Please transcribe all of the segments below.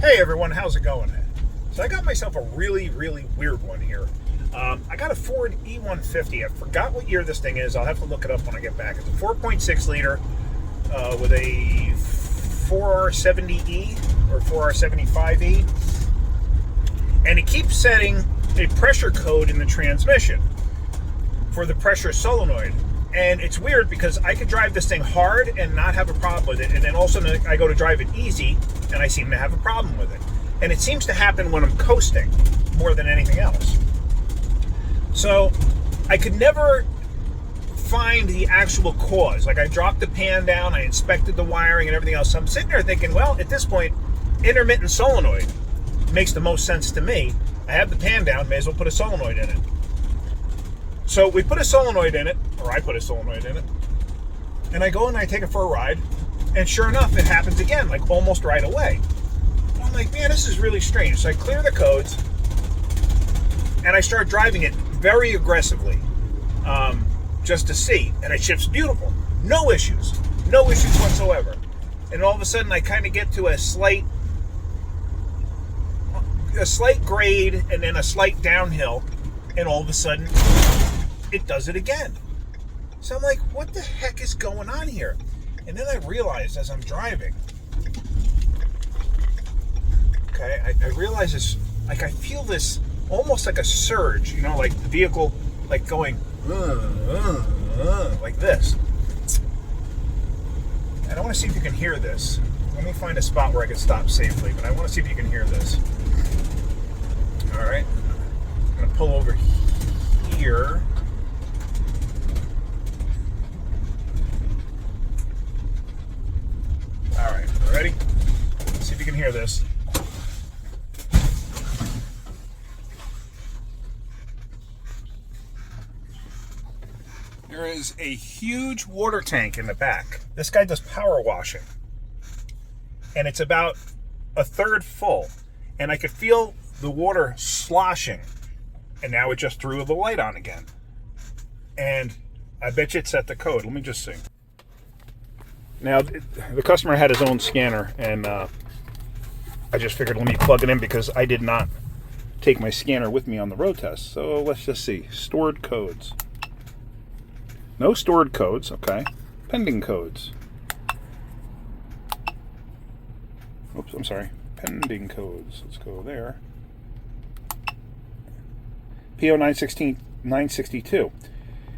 Hey everyone, how's it going? So I got myself a really weird one here. I got a Ford E150. I forgot what year this thing is. I'll have to look it up when I get back. It's a 4.6 liter with a 4R70E or 4R75E. And it keeps setting a pressure code in the transmission for the pressure solenoid. And it's weird because I could drive this thing hard and not have a problem with it. And then also I go to drive it easy and I seem to have a problem with it. And it seems to happen when I'm coasting more than anything else. So I could never find the actual cause. Like I dropped the pan down, I inspected the wiring and everything else. So I'm sitting there thinking, well, at this point, intermittent solenoid makes the most sense to me. I have the pan down, may as well put a solenoid in it. So we put a solenoid in it, or I put a solenoid in it, and I go and I take it for a ride, and sure enough, it happens again, like almost right away. And I'm like, man, this is really strange. So I clear the codes, and I start driving it very aggressively, just to see, and it shifts beautiful. No issues whatsoever. And all of a sudden, I kind of get to a slight grade, and then a slight downhill, and all of a sudden, it does it again. So I'm like, what the heck is going on here? And then I realized as I'm driving, okay, I realize this, like I feel this almost like a surge, you know, like the vehicle like going like this. And I want to see if you can hear this. Let me find a spot where I can stop safely, but I want to see if you can hear this. All right, I'm going to pull over here. All right, ready? Let's see if you can hear this. There is a huge water tank in the back. This guy does power washing. And it's about a third full. And I could feel the water sloshing. And now it just threw the light on again. And I bet you it set the code. Let me just see. Now, the customer had his own scanner, and I just figured let me plug it in because I did not take my scanner with me on the road test. So let's just see. Stored codes. No stored codes, okay. Pending codes. Oops, I'm sorry. Pending codes. Let's go there. PO 962.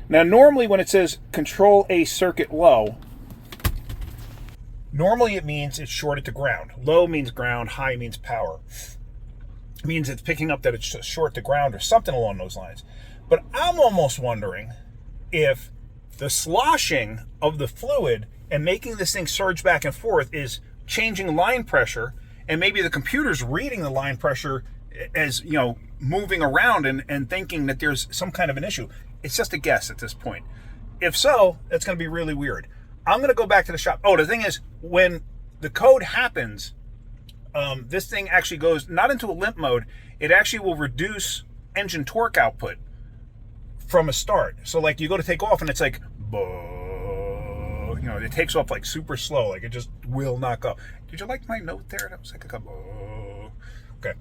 Now, normally when it says control a circuit low, normally it means it's shorted to ground. Low means ground, high means power. It means it's picking up that it's short to ground or something along those lines. But I'm almost wondering if the sloshing of the fluid and making this thing surge back and forth is changing line pressure, and maybe the computer's reading the line pressure as, you know, moving around and thinking that there's some kind of an issue. It's just a guess at this point. If so, that's going to be really weird. I'm going to go back to the shop. Oh, the thing is, when the code happens, this thing actually goes not into a limp mode. It actually will reduce engine torque output from a start. So like you go to take off and it's like, you know, it takes off like super slow. Like it just will not go. Did you like my note there? That was like a couple. Okay.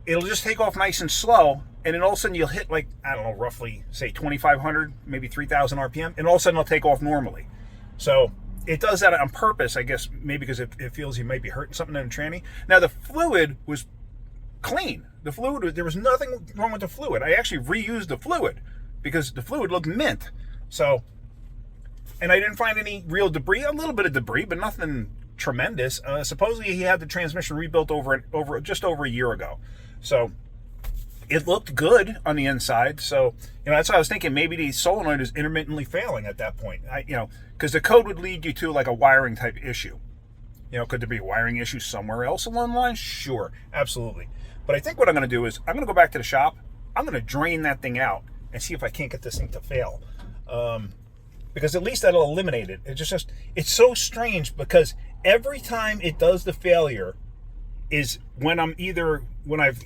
It'll just take off nice and slow, and then all of a sudden you'll hit like, I don't know, roughly say 2,500, maybe 3,000 RPM, and all of a sudden it'll take off normally. So it does that on purpose, I guess, maybe because it feels you might be hurting something in the tranny. Now the fluid was clean. The fluid, there was nothing wrong with the fluid. I actually reused the fluid because the fluid looked mint. So, and I didn't find any real debris, a little bit of debris, but nothing tremendous. Supposedly he had the transmission rebuilt just over a year ago. So it looked good on the inside. So, you know, that's what I was thinking. Maybe the solenoid is intermittently failing at that point. You know, because the code would lead you to like a wiring type issue. You know, could there be a wiring issue somewhere else along the line? Sure, absolutely. But I think what I'm going to do is I'm going to go back to the shop. I'm going to drain that thing out and see if I can't get this thing to fail. Because at least that'll eliminate it. It's so strange because every time it does the failure is when I've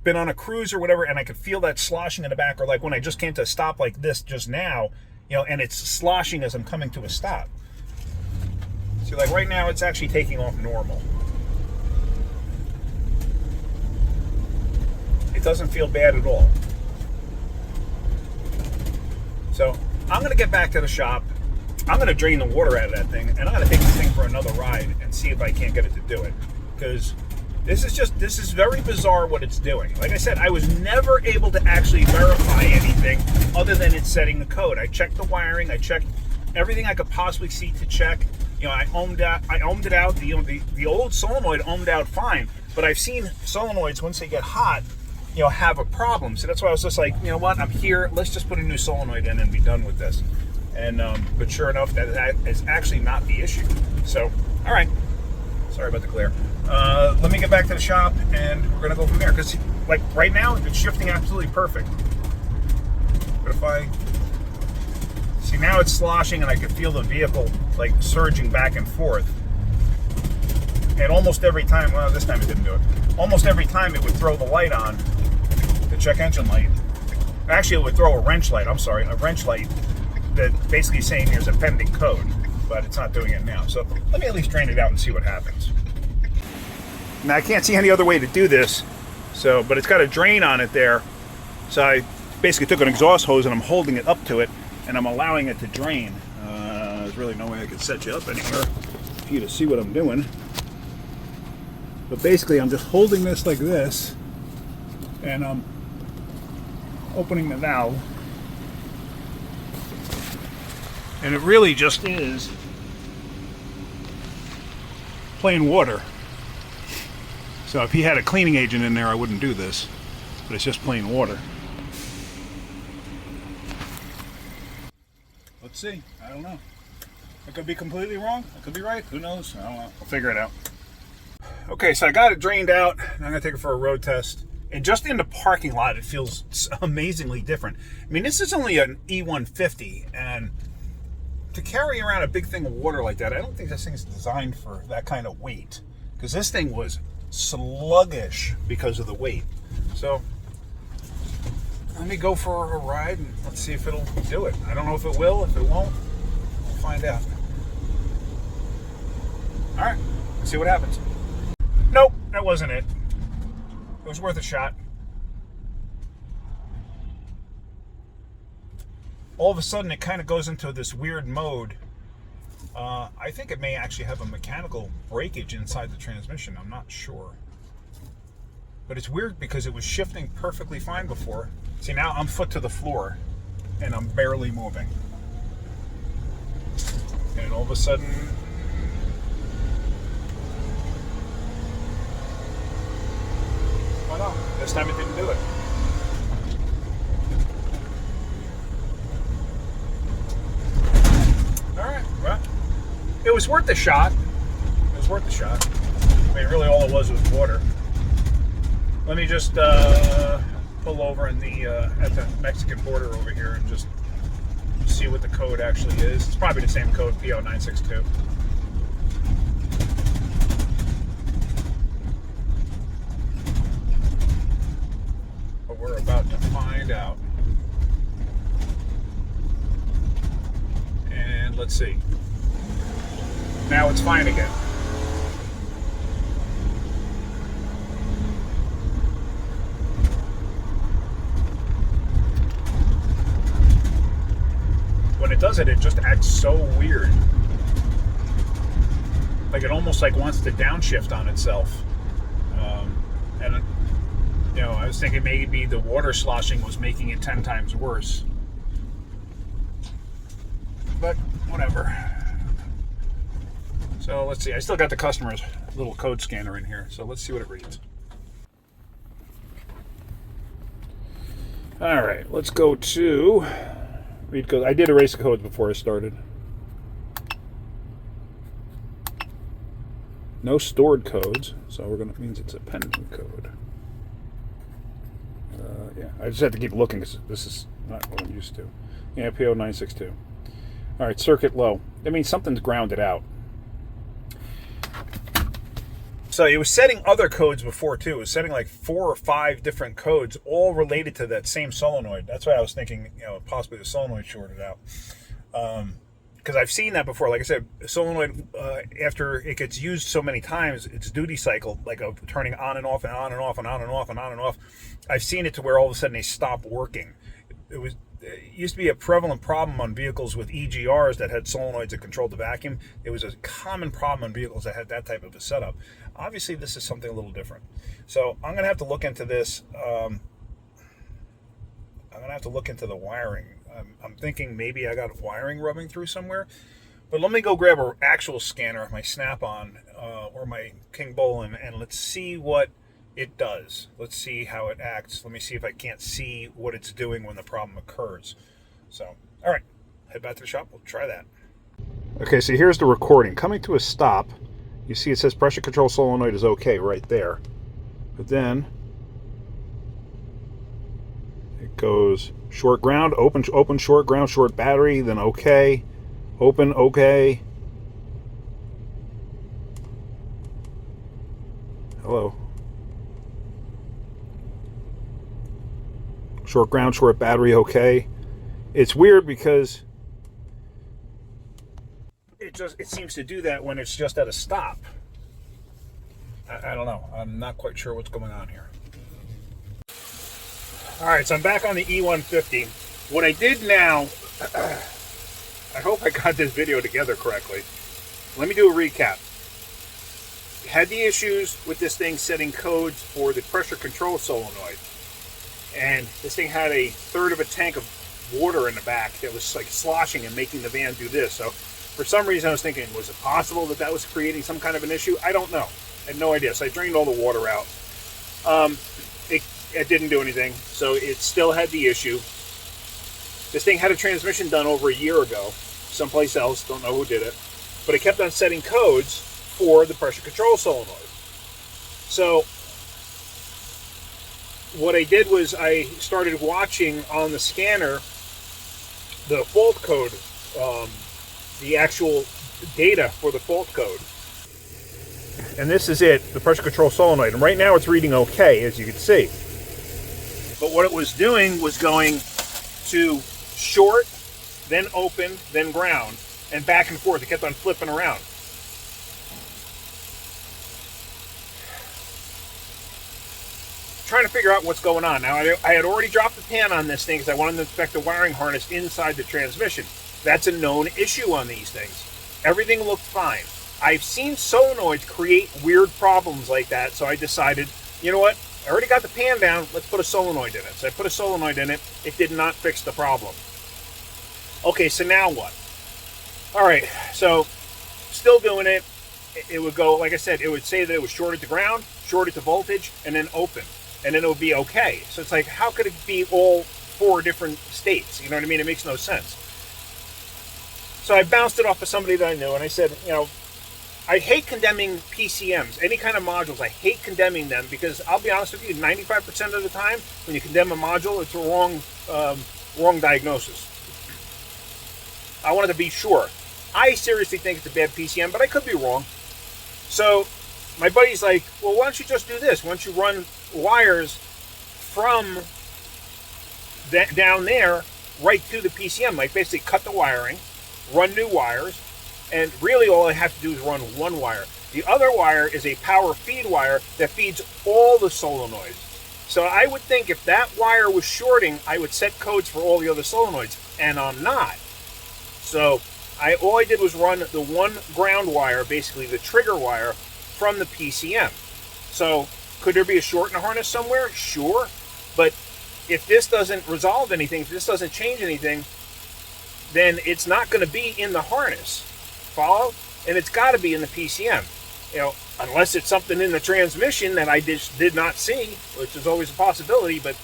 been on a cruise or whatever, and I could feel that sloshing in the back, or like when I just came to a stop like this just now, you know, and it's sloshing as I'm coming to a stop. See, like right now, it's actually taking off normal. doesn't feel bad at all. So I'm going to get back to the shop. I'm going to drain the water out of that thing, and I'm going to take this thing for another ride and see if I can't get it to do it. Because this is very bizarre what it's doing. Like I said, I was never able to actually verify anything other than it's setting the code. I checked the wiring. I checked everything I could possibly see to check. I ohmed it out. The old solenoid ohmed out fine, but I've seen solenoids once they get hot, have a problem. So that's why I was just like, you know what, I'm here. Let's just put a new solenoid in and be done with this. And but sure enough, that is actually not the issue. So, all right. Sorry about the glare. Let me get back to the shop, and we're gonna go from there. Because like right now, it's shifting absolutely perfect. But if I see now, it's sloshing, and I can feel the vehicle like surging back and forth. And almost every time, well, this time it didn't do it. Almost every time it would throw the light on, the check engine light. Actually, it would throw a wrench light. I'm sorry, a wrench light that basically saying there's a pending code, but it's not doing it now. So let me at least drain it out and see what happens. Now I can't see any other way to do this, but it's got a drain on it there. So I basically took an exhaust hose and I'm holding it up to it, and I'm allowing it to drain. There's really no way I could set you up anywhere for you to see what I'm doing. But basically I'm just holding this like this, and I'm opening the valve. And it really just is plain water. So if he had a cleaning agent in there, I wouldn't do this. But it's just plain water. Let's see. I don't know. I could be completely wrong. I could be right. Who knows? I don't know. I'll figure it out. Okay, so I got it drained out. I'm going to take it for a road test. And just in the parking lot, it feels amazingly different. I mean, this is only an E150, and to carry around a big thing of water like that, I don't think this thing's designed for that kind of weight. Because this thing was sluggish because of the weight. So let me go for a ride and let's see if it'll do it. I don't know if it will. If it won't, we'll find out. All right, let's see what happens. Nope, that wasn't it. It was worth a shot. All of a sudden, it kind of goes into this weird mode. I think it may actually have a mechanical breakage inside the transmission. I'm not sure. But it's weird because it was shifting perfectly fine before. See, now I'm foot to the floor, and I'm barely moving. And all of a sudden, oh no, this time it didn't do it. Alright, well, it was worth a shot. It was worth a shot. I mean, really all it was water. Let me just pull over in at the Mexican border over here and just see what the code actually is. It's probably the same code, PO962. But we're about to find out. And let's see. Now it's fine again. When it does it, it just acts so weird. Like it almost like wants to downshift on itself. And you know, I was thinking maybe the water sloshing was making it 10 times worse. But whatever. So let's see. I still got the customer's little code scanner in here. So let's see what it reads. All right, let's go to read code. I did erase the codes before I started. No stored codes, so we're gonna means it's a pending code. Yeah, I just have to keep looking because this is not what I'm used to. Yeah, PO962. All right, circuit low. That means something's grounded out. So it was setting other codes before too. It was setting like 4 or 5 different codes, all related to that same solenoid. That's why I was thinking, you know, possibly the solenoid shorted out. because I've seen that before. Like I said, solenoid, after it gets used so many times, its duty cycle, like of turning on and off and on and off and on and off and on and off, I've seen it to where all of a sudden they stop working. It used to be a prevalent problem on vehicles with EGRs that had solenoids that controlled the vacuum. It was a common problem on vehicles that had that type of a setup. Obviously, this is something a little different. So I'm going to have to look into this. I'm going to have to look into the wiring. I'm thinking maybe I got wiring rubbing through somewhere. But let me go grab an actual scanner, my Snap-on or my King Bolin, and let's see what it does. Let's see how it acts. Let me see if I can't see what it's doing when the problem occurs. So, all right, head back to the shop. We'll try that. Okay, so here's the recording. Coming to a stop, you see it says pressure control solenoid is okay right there. But then it goes short ground, open, short ground, short battery, then okay, open, okay. Hello. Short ground, short battery, okay. It's weird because it seems to do that when it's just at a stop. I don't know. I'm not quite sure what's going on here. All right, so I'm back on the E150. What I did now, I hope I got this video together correctly. Let me do a recap. Had the issues with this thing setting codes for the pressure control solenoid. And this thing had a third of a tank of water in the back that was like sloshing and making the van do this. So for some reason I was thinking, was it possible that that was creating some kind of an issue? I don't know. I had no idea. So I drained all the water out. It didn't do anything. So it still had the issue. This thing had a transmission done over a year ago, someplace else, don't know who did it. But it kept on setting codes for the pressure control solenoid. So what I did was I started watching on the scanner the fault code, the actual data for the fault code. And this is it, the pressure control solenoid. And right now it's reading okay, as you can see. But what it was doing was going to short, then open, then ground, and back and forth. It kept on flipping around. Trying to figure out what's going on. Now, I had already dropped the pan on this thing because I wanted to inspect the wiring harness inside the transmission. That's a known issue on these things. Everything looked fine. I've seen solenoids create weird problems like that, so I decided, you know what? I already got the pan down, let's put a solenoid in it. So I put a solenoid in it. It did not fix the problem. Okay, so now what? All right, so still doing it. It would go, like I said, it would say that it was shorted to ground, shorted to voltage, and then open. And then it would be okay. So it's like, how could it be all four different states? You know what I mean? It makes no sense. So I bounced it off of somebody that I knew, and I said, you know, I hate condemning PCMs, any kind of modules. I hate condemning them because I'll be honest with you, 95% of the time when you condemn a module, it's a wrong diagnosis. I wanted to be sure. I seriously think it's a bad PCM, but I could be wrong. So my buddy's like, well, why don't you just do this? Why don't you run wires from down there right to the PCM? Like basically cut the wiring, run new wires, and really all I have to do is run one wire. The other wire is a power feed wire that feeds all the solenoids. So I would think if that wire was shorting, I would set codes for all the other solenoids, and I'm not. So all I did was run the one ground wire, basically the trigger wire, from the PCM. So could there be a short in the harness somewhere? Sure. But if this doesn't resolve anything, if this doesn't change anything, then it's not going to be in the harness. Follow? And it's got to be in the PCM. You know, unless it's something in the transmission that I just did not see, which is always a possibility, but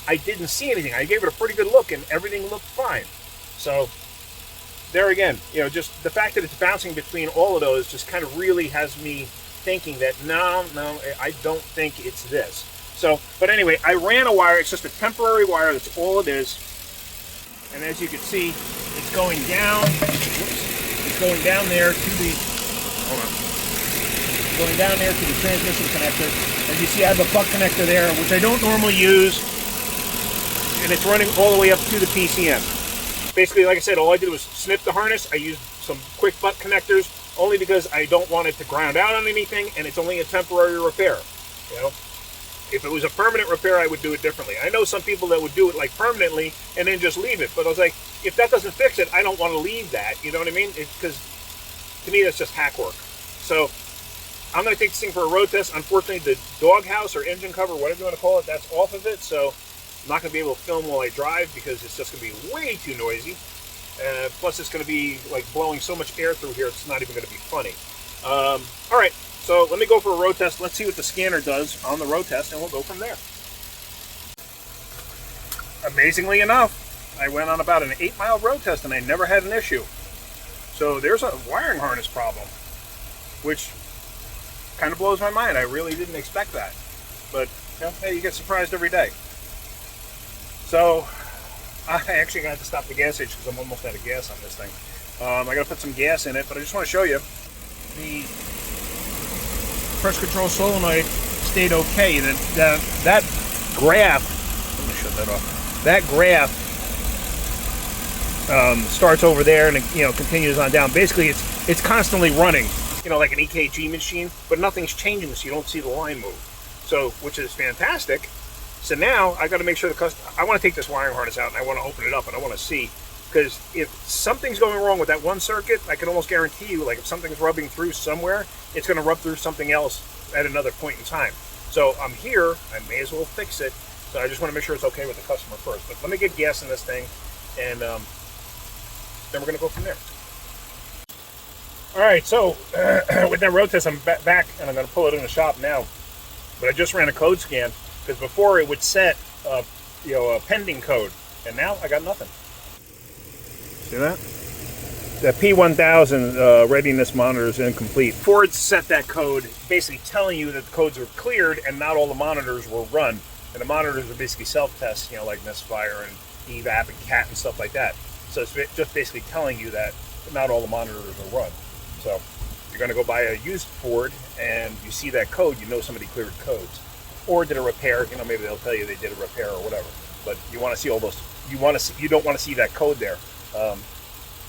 I didn't see anything. I gave it a pretty good look and everything looked fine. So there again, you know, just the fact that it's bouncing between all of those just kind of really has me thinking that no, I don't think it's this. So, but anyway, I ran a wire. It's just a temporary wire. That's all it is. And as you can see, it's going down. It's going down there to the, hold on. It's going down there to the transmission connector. As you see, I have a buck connector there, which I don't normally use. And it's running all the way up to the PCM. basically, like I said, all I did was snip the harness. I used some quick butt connectors only because I don't want it to ground out on anything, and it's only a temporary repair. You know, if it was a permanent repair, I would do it differently. I know some people that would do it like permanently and then just leave it, but I was like, if that doesn't fix it, I don't want to leave that. You know what I mean? Because to me, that's just hack work. So I'm going to take this thing for a road test. Unfortunately, the doghouse or engine cover, whatever you want to call it, that's off of it. So I'm not going to be able to film while I drive because it's just going to be way too noisy. Plus, it's going to be like blowing so much air through here, it's not even going to be funny. All right, so let me go for a road test. Let's see what the scanner does on the road test, and we'll go from there. Amazingly enough, I went on about an 8-mile road test, and I never had an issue. So there's a wiring harness problem, which kind of blows my mind. I really didn't expect that. But, you know, hey, you get surprised every day. So I actually got to stop the gas station because I'm almost out of gas on this thing. I got to put some gas in it, but I just want to show you the pressure control solenoid stayed okay. That graph, let me shut that off. That graph starts over there and it, you know, continues on down. Basically, it's constantly running, you know, like an EKG machine, but nothing's changing, so you don't see the line move. So, which is fantastic. So now I got to make sure I want to take this wiring harness out and I want to open it up and I want to see, because if something's going wrong with that one circuit, I can almost guarantee you, like if something's rubbing through somewhere, it's going to rub through something else at another point in time. So I'm here, I may as well fix it. So I just want to make sure it's okay with the customer first. But let me get gas in this thing, and then we're going to go from there. All right, so with that road test, I'm back and I'm going to pull it in the shop now. But I just ran a code scan, because before it would set a pending code, and now I got nothing. See that? The P1000 readiness monitor is incomplete. Ford set that code, basically telling you that the codes were cleared and not all the monitors were run. And the monitors are basically self-tests, you know, like misfire and EVAP and CAT and stuff like that. So it's just basically telling you that not all the monitors are run. So if you're going to go buy a used Ford and you see that code, you know somebody cleared codes or did a repair. You know, maybe they'll tell you they did a repair or whatever. But you want to see all those. You don't want to see that code there.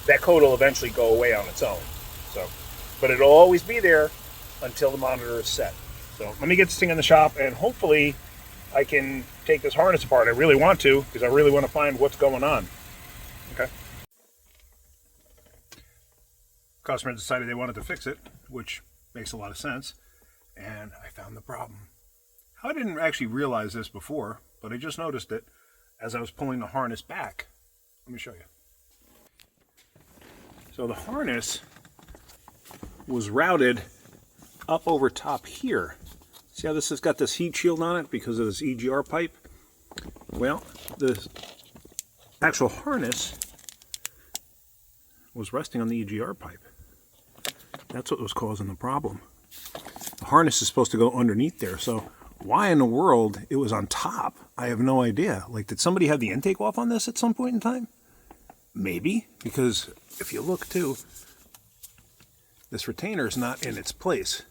That code will eventually go away on its own. So, but it'll always be there until the monitor is set. So let me get this thing in the shop, and hopefully I can take this harness apart. I really want to, because I really want to find what's going on. Okay. Customer decided they wanted to fix it, which makes a lot of sense. And I found the problem. I didn't actually realize this before, but I just noticed it as I was pulling the harness back. Let me show you. So the harness was routed up over top here. See how this has got this heat shield on it because of this EGR pipe? Well, the actual harness was resting on the EGR pipe. That's what was causing the problem. The harness is supposed to go underneath there, so why in the world it was on top, I have no idea. Like, did somebody have the intake off on this at some point in time? Maybe, because if you look too, this retainer is not in its place.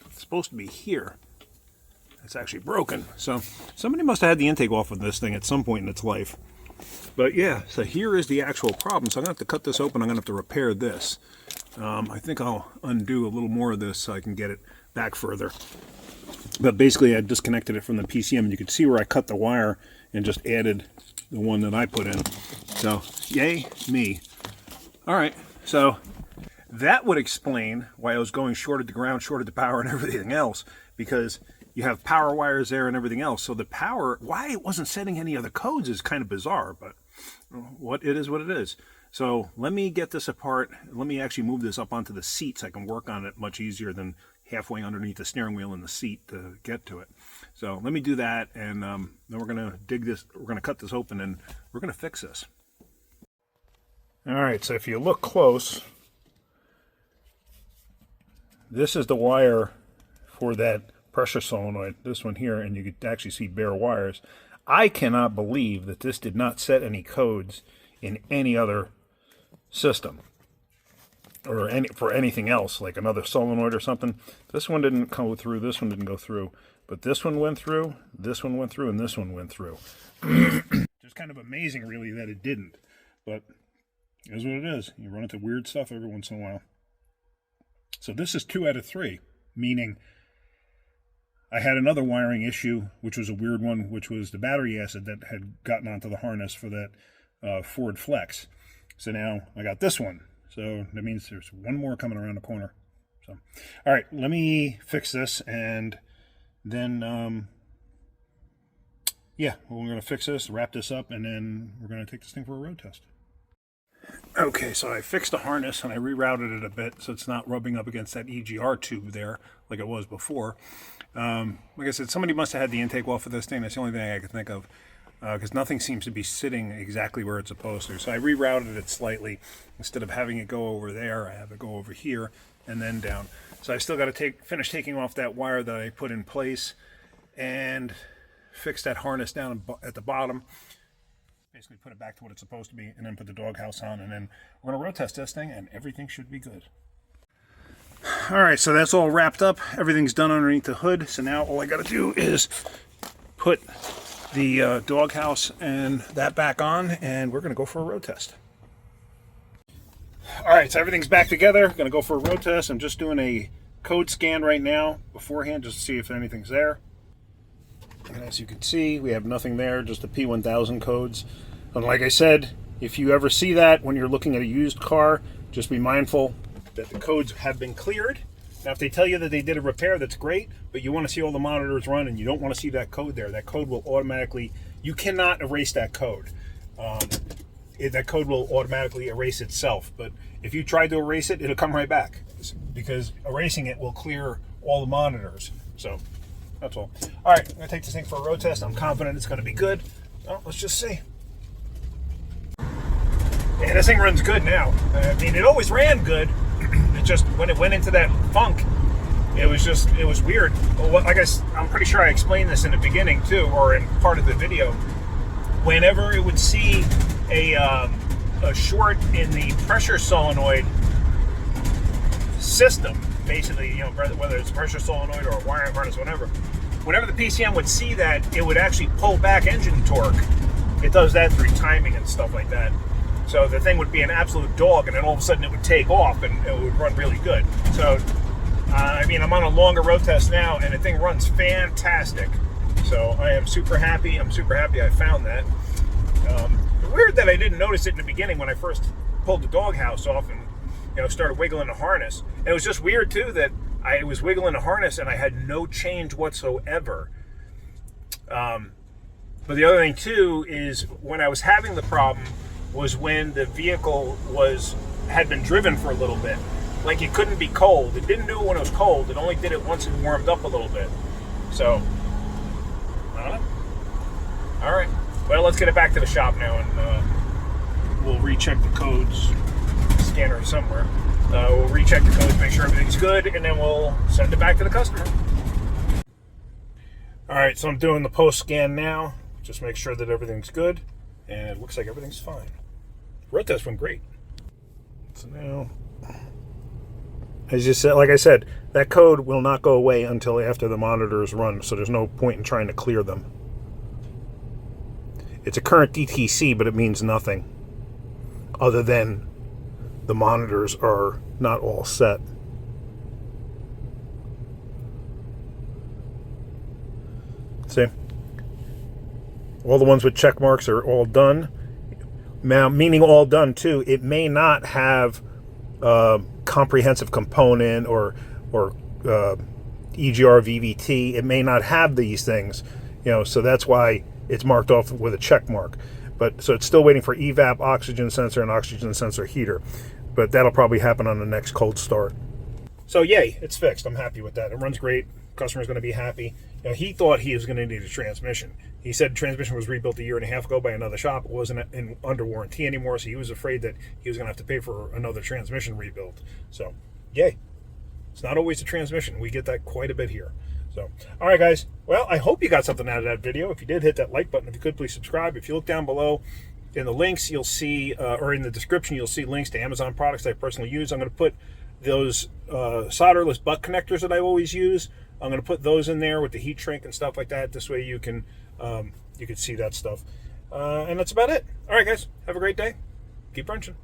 It's supposed to be here. It's actually broken. So somebody must have had the intake off of this thing at some point in its life. But yeah, so here is the actual problem. So I'm going to have to cut this open. I'm going to have to repair this. I think I'll undo a little more of this so I can get it back further. But basically I disconnected it from the PCM, and you can see where I cut the wire and just added the one that I put in. So yay me. All right, so that would explain why I was going shorted to ground, shorted to power, and everything else, because you have power wires there and everything else. So the power, why it wasn't setting any other codes is kind of bizarre, but what it is. So let me get this apart. Let me actually move this up onto the seat so I can work on it much easier than halfway underneath the steering wheel and the seat to get to it. So let me do that, and then we're going to dig this, we're going to cut this open, and we're going to fix this. All right, so if you look close, this is the wire for that pressure solenoid, this one here, and you could actually see bare wires. I cannot believe that this did not set any codes in any other system, or for anything else, like another solenoid or something. This one didn't go through, this one didn't go through, but this one went through, this one went through, and this one went through. Just kind of amazing, really, that it didn't. But It is what it is. You run into weird stuff every once in a while. So this is 2 out of 3, meaning I had another wiring issue, which was a weird one, which was the battery acid that had gotten onto the harness for that Ford Flex. So now I got this one. So that means there's one more coming around the corner. So, all right, let me fix this, and then, yeah, we're going to fix this, wrap this up, and then we're going to take this thing for a road test. Okay, so I fixed the harness, and I rerouted it a bit so it's not rubbing up against that EGR tube there like it was before. Like I said, somebody must have had the intake off of this thing. That's the only thing I could think of, because nothing seems to be sitting exactly where it's supposed to. So I rerouted it slightly. Instead of having it go over there, I have it go over here and then down. So I still got to finish taking off that wire that I put in place and fix that harness down at the bottom. Basically put it back to what it's supposed to be, and then put the doghouse on, and then we're going to road test this thing, and everything should be good. Alright, so that's all wrapped up. Everything's done underneath the hood. So now all I got to do is put the doghouse and that back on, and we're going to go for a road test. Alright, so everything's back together. Going to go for a road test. I'm just doing a code scan right now beforehand just to see if anything's there. And as you can see, we have nothing there, just the P1000 codes. And like I said, if you ever see that when you're looking at a used car, just be mindful that the codes have been cleared. Now, if they tell you that they did a repair, that's great, but you want to see all the monitors run and you don't want to see that code there. That code will automatically, you cannot erase that code. That code will automatically erase itself. But if you try to erase it, it'll come right back, because erasing it will clear all the monitors. So that's all. All right, I'm going to take this thing for a road test. I'm confident it's going to be good. Well, let's just see. Yeah, this thing runs good now. I mean, it always ran good. It just, when it went into that funk, it was weird. Well, I guess, I'm pretty sure I explained this in the beginning too, or in part of the video. Whenever it would see a short in the pressure solenoid system, basically, you know, whether it's a pressure solenoid or a wiring harness, whatever, whenever the PCM would see that, it would actually pull back engine torque. It does that through timing and stuff like that. So the thing would be an absolute dog, and then all of a sudden it would take off and it would run really good. So, I mean, I'm on a longer road test now, and the thing runs fantastic. So I am super happy. I'm super happy I found that. Weird that I didn't notice it in the beginning when I first pulled the doghouse off and, you know, started wiggling the harness. And it was just weird too that I was wiggling the harness and I had no change whatsoever. But the other thing too is when I was having the problem was when the vehicle had been driven for a little bit. Like, it couldn't be cold. It didn't do it when it was cold. It only did it once it warmed up a little bit. So, I don't know. All right. Well, let's get it back to the shop now, and we'll recheck the codes. Scanner somewhere. We'll recheck the codes, make sure everything's good, and then we'll send it back to the customer. All right, so I'm doing the post scan now. Just make sure that everything's good, and it looks like everything's fine. Road test went great. So now, as you said, like I said, that code will not go away until after the monitors run, so there's no point in trying to clear them. It's a current DTC, but it means nothing other than the monitors are not all set. See? All the ones with check marks are all done. Now, meaning all done too, it may not have comprehensive component or EGR VVT. It may not have these things, you know, so that's why it's marked off with a check mark. But so it's still waiting for evap, oxygen sensor, and oxygen sensor heater. But that'll probably happen on the next cold start. So yay, it's fixed. I'm happy with that. It runs great. Customer's going to be happy. You know, he thought he was going to need a transmission. He said transmission was rebuilt 1.5 years ago by another shop. It wasn't under warranty anymore, so he was afraid that he was going to have to pay for another transmission rebuild. So, yay. It's not always a transmission. We get that quite a bit here. So, all right, guys. Well, I hope you got something out of that video. If you did, hit that like button. If you could, please subscribe. If you look down below in the links, you'll see, or in the description, you'll see links to Amazon products I personally use. I'm going to put those solderless butt connectors that I always use. I'm going to put those in there with the heat shrink and stuff like that. This way you can see that stuff. And that's about it. All right, guys. Have a great day. Keep wrenching.